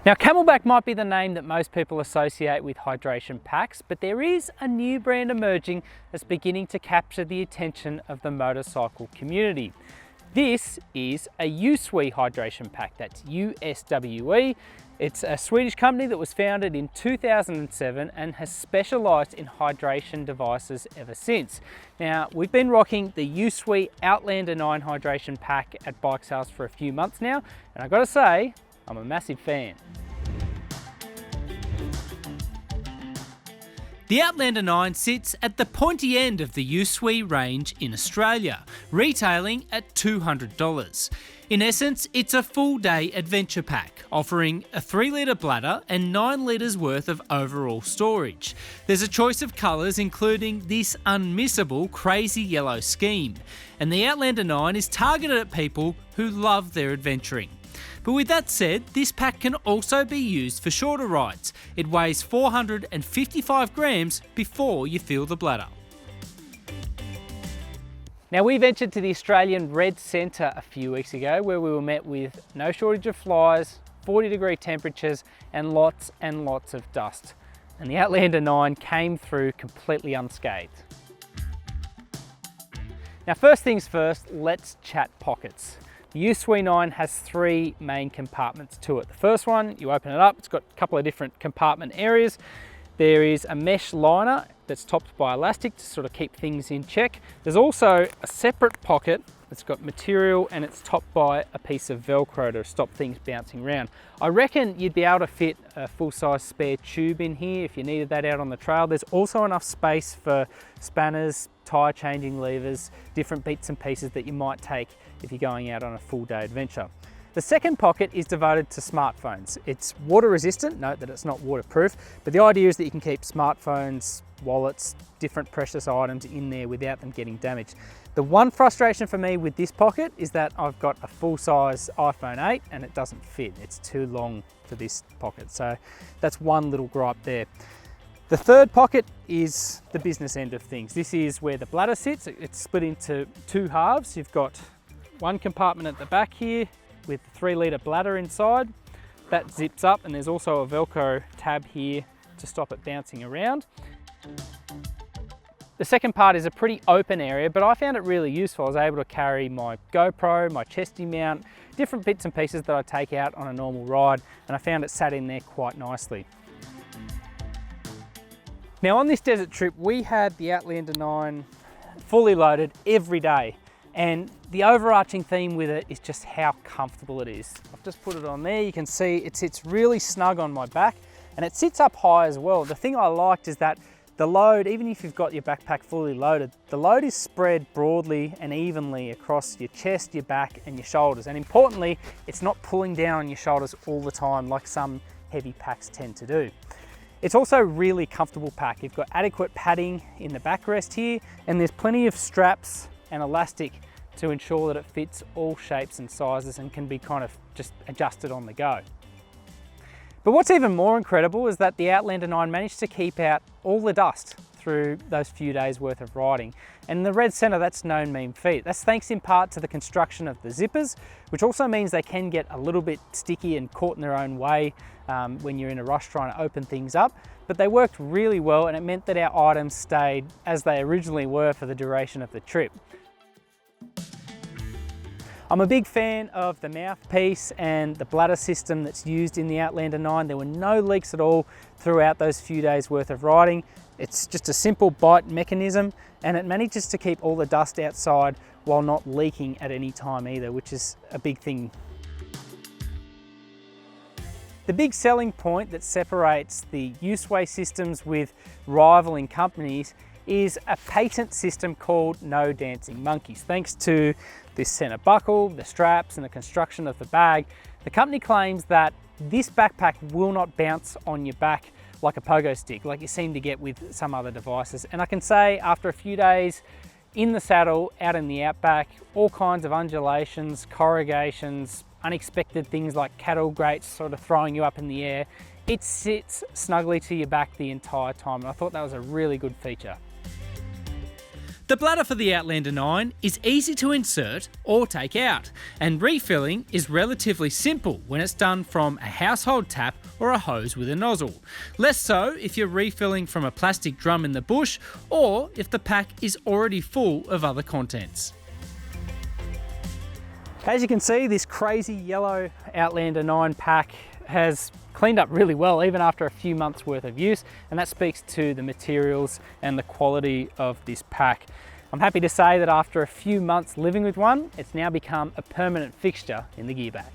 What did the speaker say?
Now, Camelback might be the name that most people associate with hydration packs, but there is a new brand emerging that's beginning to capture the attention of the motorcycle community. This is a USWE hydration pack, that's USWE. It's a Swedish company that was founded in 2007 and has specialised in hydration devices ever since. Now, we've been rocking the USWE Outlander 9 hydration pack at Bike Sales for a few months now, and I've got to say, I'm a massive fan. The Outlander 9 sits at the pointy end of the USWE range in Australia, retailing at $200. In essence, it's a full day adventure pack, offering a 3-litre bladder and 9 litres worth of overall storage. There's a choice of colours including this unmissable crazy yellow scheme, and the Outlander 9 is targeted at people who love their adventuring. But with that said, this pack can also be used for shorter rides. It weighs 455 grams before you fill the bladder. Now, we ventured to the Australian Red Centre a few weeks ago where we were met with no shortage of flies, 40-degree temperatures and lots of dust. And the Outlander 9 came through completely unscathed. Now, first things first, let's chat pockets. The USWE 9 has 3 main compartments to it. The first one, you open it up, it's got a couple of different compartment areas. There is a mesh liner that's topped by elastic to sort of keep things in check. There's also a separate pocket that's got material and it's topped by a piece of Velcro to stop things bouncing around. I reckon you'd be able to fit a full-size spare tube in here if you needed that out on the trail. There's also enough space for spanners, tyre changing levers, different bits and pieces that you might take if you're going out on a full day adventure. The second pocket is devoted to smartphones. It's water resistant, note that it's not waterproof, but the idea is that you can keep smartphones, wallets, different precious items in there without them getting damaged. The one frustration for me with this pocket is that I've got a full-size iPhone 8 and it doesn't fit. It's too long for this pocket, so that's one little gripe there. The third pocket is the business end of things. This is where the bladder sits. It's split into 2 halves. You've got one compartment at the back here with the 3-litre bladder inside. That zips up and there's also a Velcro tab here to stop it bouncing around. The second part is a pretty open area, but I found it really useful. I was able to carry my GoPro, my chesty mount, different bits and pieces that I take out on a normal ride, and I found it sat in there quite nicely. Now, on this desert trip, we had the Outlander 9 fully loaded every day. And the overarching theme with it is just how comfortable it is. I've just put it on there. You can see it sits really snug on my back and it sits up high as well. The thing I liked is that the load, even if you've got your backpack fully loaded, the load is spread broadly and evenly across your chest, your back and your shoulders. And importantly, it's not pulling down on your shoulders all the time like some heavy packs tend to do. It's also a really comfortable pack. You've got adequate padding in the backrest here and there's plenty of straps and elastic to ensure that it fits all shapes and sizes and can be kind of just adjusted on the go. But what's even more incredible is that the Outlander 9 managed to keep out all the dust through those few days worth of riding. And in the Red Centre, that's no mean feat. That's thanks in part to the construction of the zippers, which also means they can get a little bit sticky and caught in their own way when you're in a rush trying to open things up. But they worked really well and it meant that our items stayed as they originally were for the duration of the trip. I'm a big fan of the mouthpiece and the bladder system that's used in the Outlander 9. There were no leaks at all throughout those few days worth of riding. It's just a simple bite mechanism and it manages to keep all the dust outside while not leaking at any time either, which is a big thing. The big selling point that separates the USWE systems with rivaling companies is a patent system called No Dancing Monkeys. Thanks to this center buckle, the straps and the construction of the bag, the company claims that this backpack will not bounce on your back like a pogo stick, like you seem to get with some other devices. And I can say after a few days in the saddle, out in the outback, all kinds of undulations, corrugations, unexpected things like cattle grates sort of throwing you up in the air, it sits snugly to your back the entire time. And I thought that was a really good feature. The bladder for the Outlander 9 is easy to insert or take out, and refilling is relatively simple when it's done from a household tap or a hose with a nozzle. Less so if you're refilling from a plastic drum in the bush or if the pack is already full of other contents. As you can see, this crazy yellow Outlander 9 pack has cleaned up really well even after a few months worth of use, and that speaks to the materials and the quality of this pack. I'm happy to say that after a few months living with one, it's now become a permanent fixture in the gear bag.